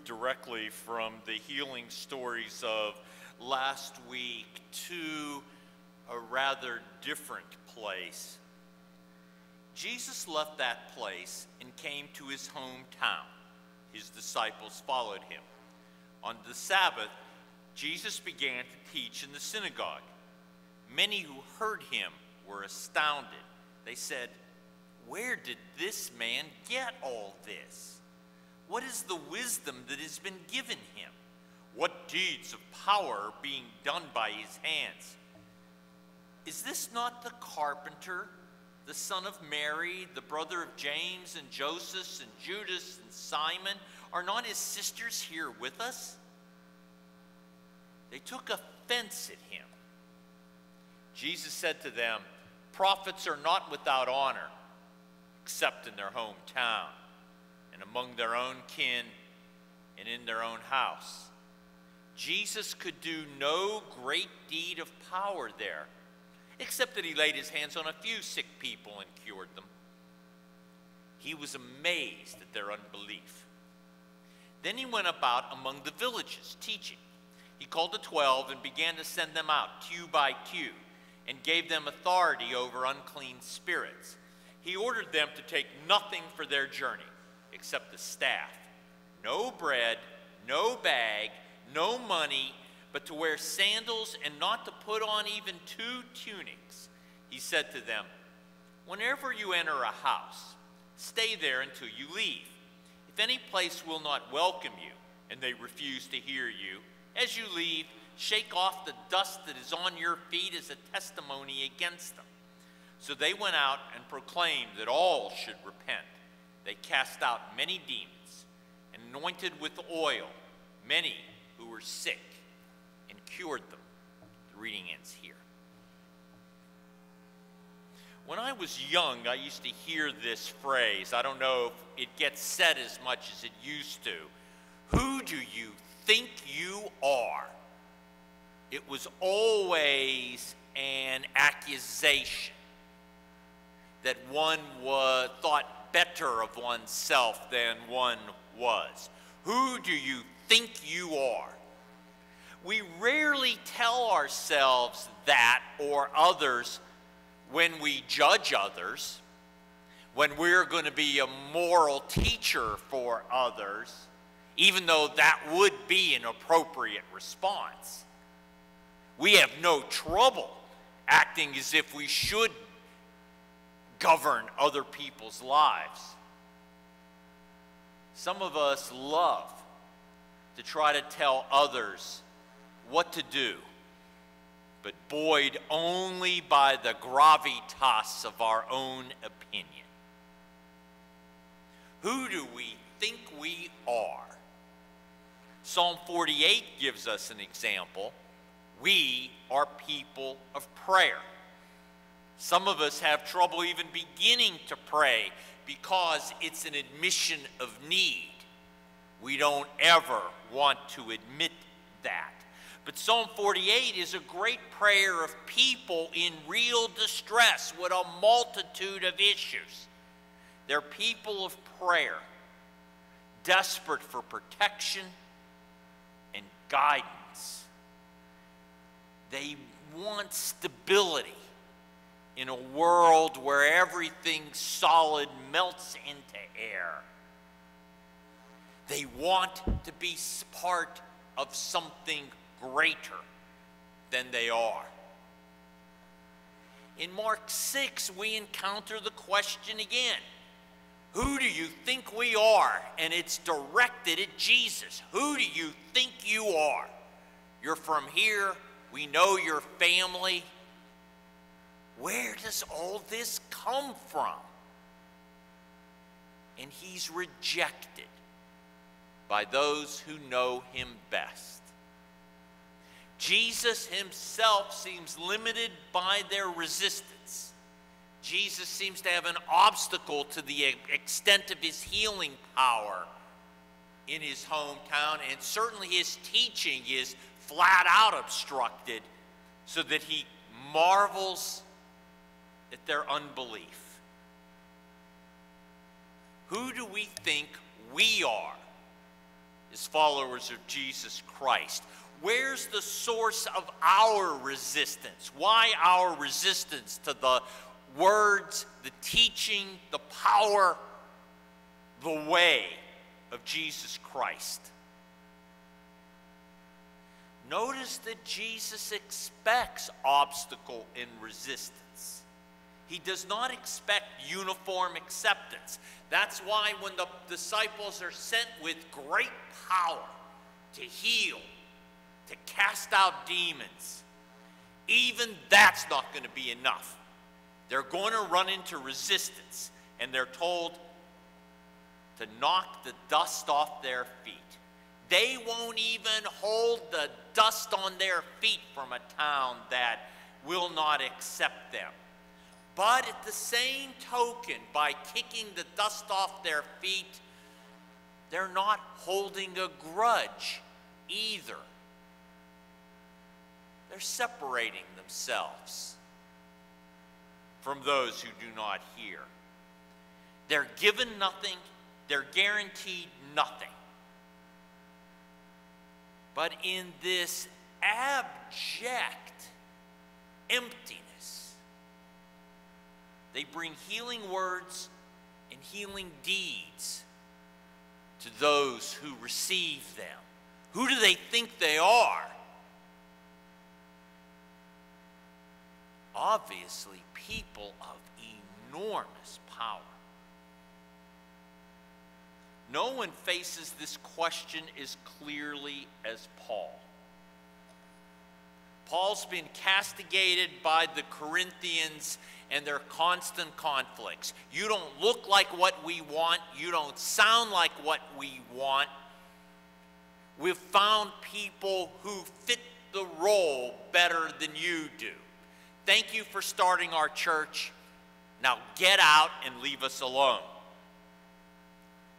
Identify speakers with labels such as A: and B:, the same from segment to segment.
A: directly from the healing stories of last week to a rather different place. Jesus left that place and came to his hometown. His disciples followed him. On the Sabbath, Jesus began to teach in the synagogue. Many who heard him were astounded. They said, "Where did this man get all this? What is the wisdom that has been given him? What deeds of power are being done by his hands? Is this not the carpenter, the son of Mary, the brother of James and Joseph and Judas and Simon? Are not his sisters here with us?" They took offense at him. Jesus said to them, "Prophets are not without honor, except in their hometown, and among their own kin, and in their own house." Jesus could do no great deed of power there, except that he laid his hands on a few sick people and cured them. He was amazed at their unbelief. Then he went about among the villages, teaching. He called the 12 and began to send them out, two by two, and gave them authority over unclean spirits. He ordered them to take nothing for their journey, except the staff. No bread, no bag, no money, but to wear sandals and not to put on even 2 tunics. He said to them, "Whenever you enter a house, stay there until you leave. If any place will not welcome you, and they refuse to hear you, as you leave, shake off the dust that is on your feet as a testimony against them." So they went out and proclaimed that all should repent. They cast out many demons and anointed with oil many who were sick and cured them. The reading ends here. When I was young, I used to hear this phrase. I don't know if it gets said as much as it used to. "Who do you think you are?" It was always an accusation that one thought better of oneself than one was. Who do you think you are? We rarely tell ourselves that or others when we judge others, when we're going to be a moral teacher for others, even though that would be an appropriate response. We have no trouble acting as if we should govern other people's lives. Some of us love to try to tell others what to do, but buoyed only by the gravitas of our own opinion. Who do we think we are? Psalm 48 gives us an example. We are people of prayer. Some of us have trouble even beginning to pray because it's an admission of need. We don't ever want to admit that. But Psalm 48 is a great prayer of people in real distress with a multitude of issues. They're people of prayer, desperate for protection and guidance. They want stability in a world where everything solid melts into air. They want to be part of something greater than they are. In Mark 6, we encounter the question again. Who do you think we are? And it's directed at Jesus. Who do you think you are? You're from here. We know your family. Where does all this come from? And he's rejected by those who know him best. Jesus himself seems limited by their resistance. Jesus seems to have an obstacle to the extent of his healing power in his hometown, and certainly his teaching is flat out obstructed, so that he marvels at their unbelief. Who do we think we are? as followers of Jesus Christ? Where's the source of our resistance? Why our resistance to the words, the teaching, the power, the way of Jesus Christ? Notice that Jesus expects obstacle and resistance. He does not expect uniform acceptance. That's why when the disciples are sent with great power to heal, to cast out demons, even that's not going to be enough. They're going to run into resistance, and they're told to knock the dust off their feet. They won't even hold the dust on their feet from a town that will not accept them. But at the same token, by kicking the dust off their feet, they're not holding a grudge either. They're separating themselves from those who do not hear. They're given nothing, they're guaranteed nothing. But in this abject emptiness, they bring healing words and healing deeds to those who receive them. Who do they think they are? Obviously, people of enormous power. No one faces this question as clearly as Paul. Paul's been castigated by the Corinthians and their constant conflicts. You don't look like what we want. You don't sound like what we want. We've found people who fit the role better than you do. Thank you for starting our church. Now get out and leave us alone.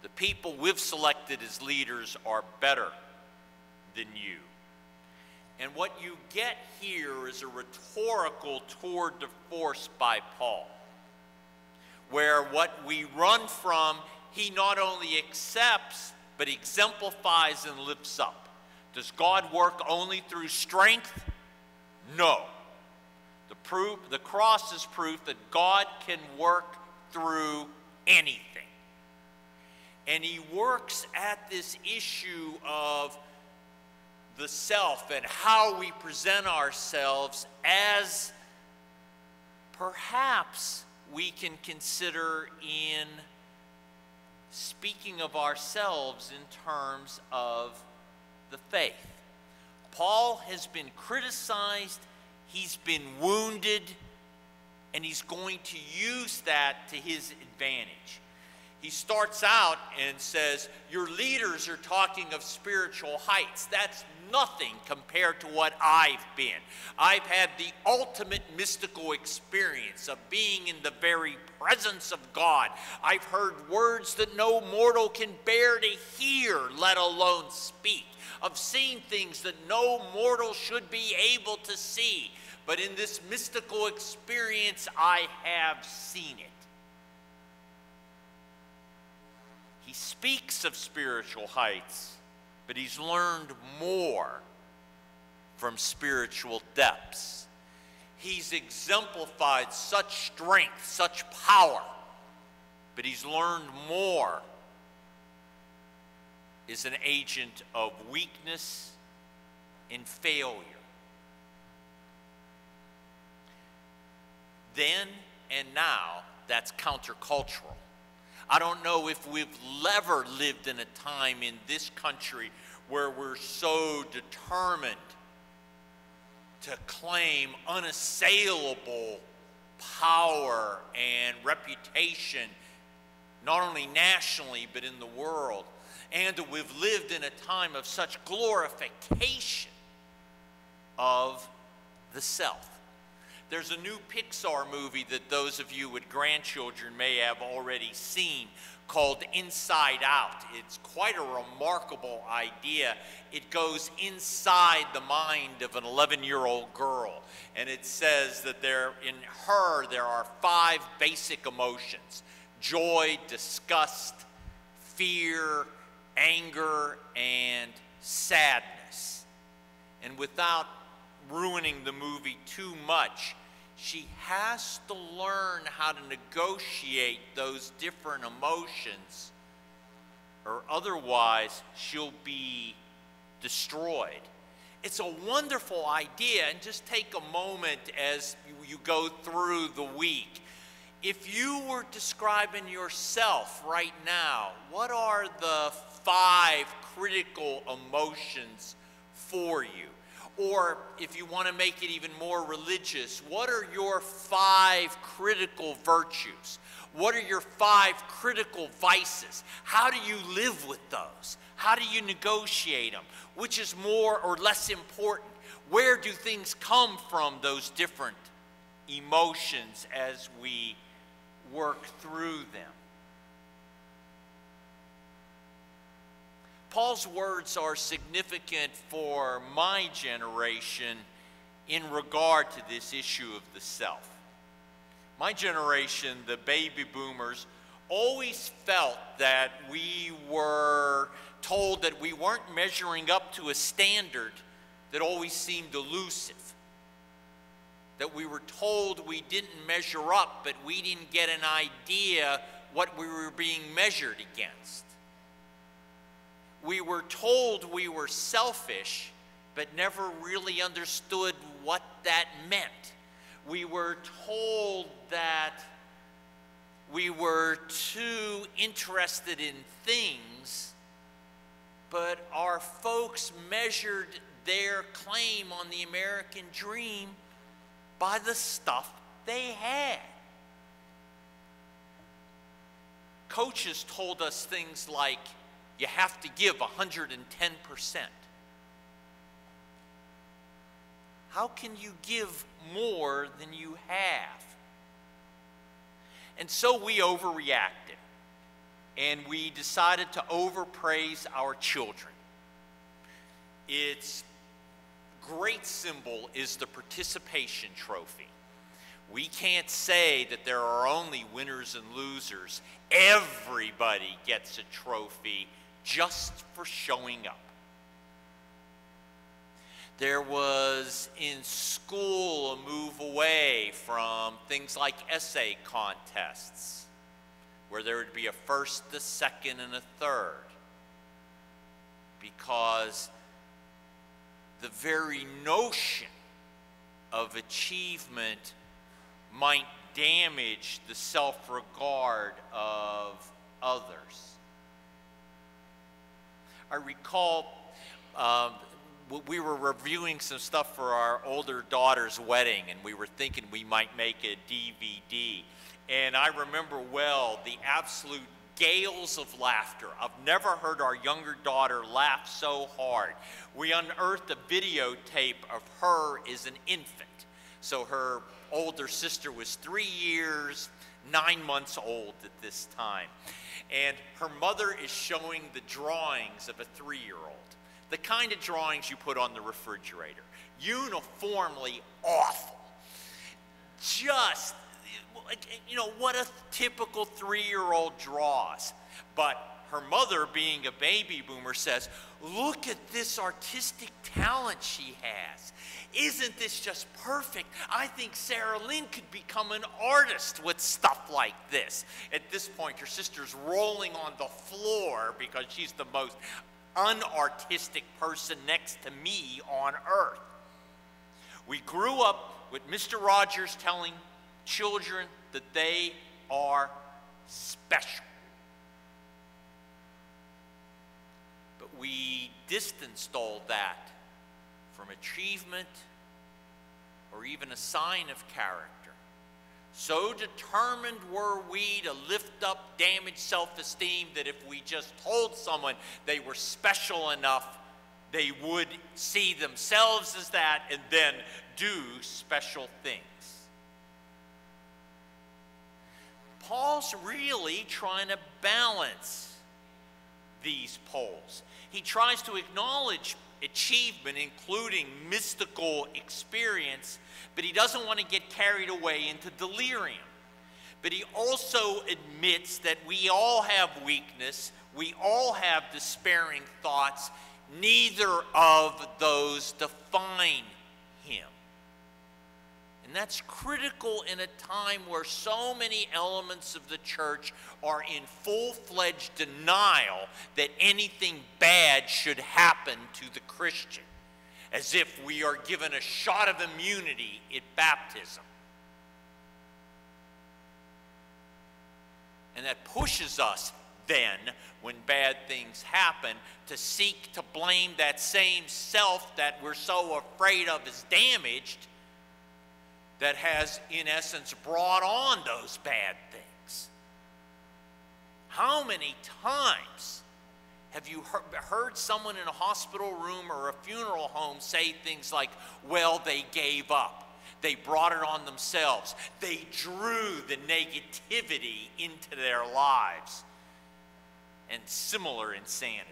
A: The people we've selected as leaders are better than you. And what you get here is a rhetorical tour de force by Paul, where what we run from, he not only accepts, but exemplifies and lifts up. Does God work only through strength? No. The cross is proof that God can work through anything. And he works at this issue of the self and how we present ourselves as perhaps we can consider in speaking of ourselves in terms of the faith. Paul has been criticized, he's been wounded, and he's going to use that to his advantage. He starts out and says, your leaders are talking of spiritual heights. That's nothing compared to what I've been. I've had the ultimate mystical experience of being in the very presence of God. I've heard words that no mortal can bear to hear, let alone speak. I've seen things that no mortal should be able to see. But in this mystical experience, I have seen it. He speaks of spiritual heights, but he's learned more from spiritual depths. He's exemplified such strength, such power, but he's learned more as an agent of weakness and failure. Then and now, that's countercultural. I don't know if we've ever lived in a time in this country where we're so determined to claim unassailable power and reputation, not only nationally but in the world. And we've lived in a time of such glorification of the self. There's a new Pixar movie that those of you with grandchildren may have already seen called Inside Out. It's quite a remarkable idea. It goes inside the mind of an 11-year-old girl. And it says that in her there are 5 basic emotions: joy, disgust, fear, anger, and sadness. And without ruining the movie too much, she has to learn how to negotiate those different emotions, or otherwise she'll be destroyed. It's a wonderful idea, and just take a moment as you go through the week. If you were describing yourself right now, what are the 5 critical emotions for you? Or if you want to make it even more religious, what are your 5 critical virtues? What are your 5 critical vices? How do you live with those? How do you negotiate them? Which is more or less important? Where do things come from, those different emotions, as we work through them? Paul's words are significant for my generation in regard to this issue of the self. My generation, the baby boomers, always felt that we were told that we weren't measuring up to a standard that always seemed elusive. That we were told we didn't measure up, but we didn't get an idea what we were being measured against. We were told we were selfish, but never really understood what that meant. We were told that we were too interested in things, but our folks measured their claim on the American dream by the stuff they had. Coaches told us things like, you have to give 110%. How can you give more than you have? And so we overreacted, and we decided to overpraise our children. Its great symbol is the participation trophy. We can't say that there are only winners and losers. Everybody gets a trophy just for showing up. There was in school a move away from things like essay contests, where there would be a first, a second, and a third, because the very notion of achievement might damage the self-regard of others. I recall we were reviewing some stuff for our older daughter's wedding, and we were thinking we might make a DVD. And I remember well the absolute gales of laughter. I've never heard our younger daughter laugh so hard. We unearthed a videotape of her as an infant. So her older sister was 3 years, 9 months old at this time. And her mother is showing the drawings of a 3-year-old. The kind of drawings you put on the refrigerator. Uniformly awful. Just, you know, what a typical 3-year-old draws. But her mother, being a baby boomer, says, look at this artistic talent she has. Isn't this just perfect? I think Sarah Lynn could become an artist with stuff like this. At this point, her sister's rolling on the floor because she's the most unartistic person next to me on earth. We grew up with Mr. Rogers telling children that they are special. But we distanced all that from achievement or even a sign of character. So determined were we to lift up damaged self-esteem that if we just told someone they were special enough, they would see themselves as that and then do special things. Paul's really trying to balance these poles. He tries to acknowledge achievement, including mystical experience, but he doesn't want to get carried away into delirium. But he also admits that we all have weakness, We all have despairing thoughts. Neither of those define him. And that's critical in a time where so many elements of the church are in full-fledged denial that anything bad should happen to the Christian, as if we are given a shot of immunity at baptism. And that pushes us then, when bad things happen, to seek to blame that same self that we're so afraid of is damaged, that has, in essence, brought on those bad things. How many times have you heard someone in a hospital room or a funeral home say things like, well, they gave up. They brought it on themselves. They drew the negativity into their lives. And similar insanity.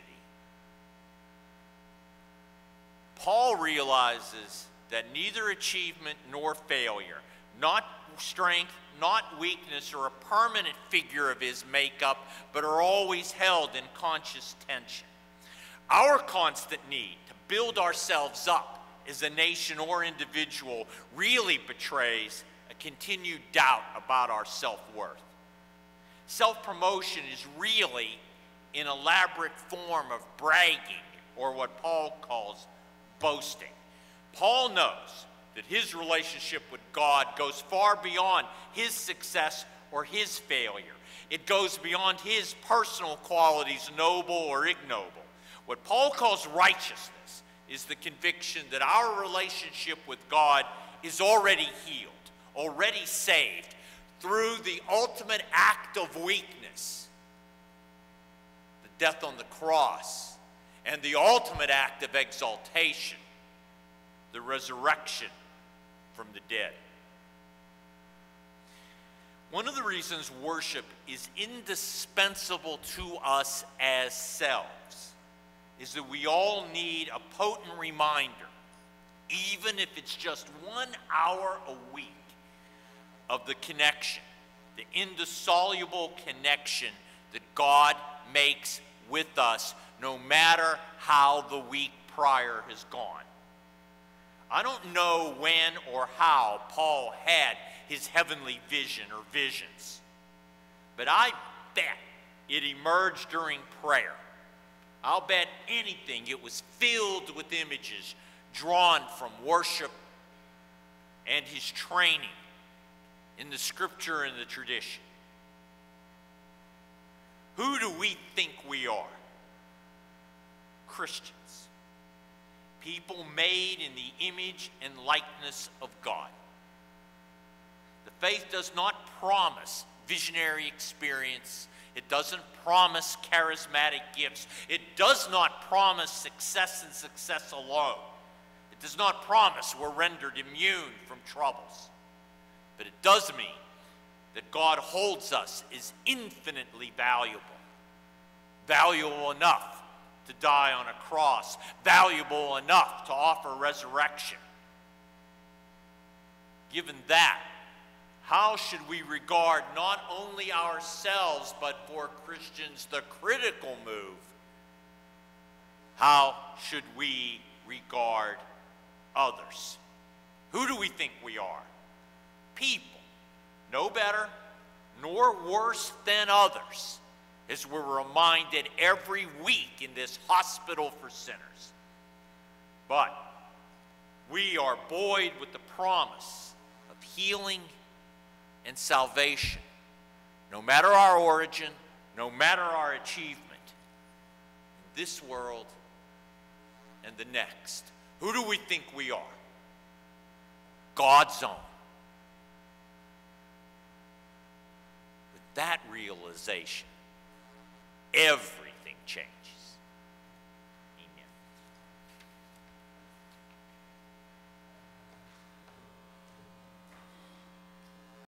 A: Paul realizes that neither achievement nor failure, not strength, not weakness, or a permanent figure of his makeup, but are always held in conscious tension. Our constant need to build ourselves up as a nation or individual really betrays a continued doubt about our self-worth. Self-promotion is really an elaborate form of bragging, or what Paul calls boasting. Paul knows that his relationship with God goes far beyond his success or his failure. It goes beyond his personal qualities, noble or ignoble. What Paul calls righteousness is the conviction that our relationship with God is already healed, already saved, through the ultimate act of weakness, the death on the cross, and the ultimate act of exaltation, the resurrection from the dead. One of the reasons worship is indispensable to us as selves is that we all need a potent reminder, even if it's just 1 hour a week, of the connection, the indissoluble connection that God makes with us, no matter how the week prior has gone. I don't know when or how Paul had his heavenly vision or visions, but I bet it emerged during prayer. I'll bet anything it was filled with images drawn from worship and his training in the scripture and the tradition. Who do we think we are? Christians. People made in the image and likeness of God. The faith does not promise visionary experience. It doesn't promise charismatic gifts. It does not promise success and success alone. It does not promise we're rendered immune from troubles. But it does mean that God holds us as infinitely valuable. Valuable enough to die on a cross. Valuable enough to offer resurrection. Given that, how should we regard not only ourselves, but for Christians, the critical move? How should we regard others? Who do we think we are? People, no better nor worse than others, as we're reminded every week in this hospital for sinners. But we are buoyed with the promise of healing and salvation, no matter our origin, no matter our achievement, in this world and the next. Who do we think we are? God's own. With that realization, everything changed.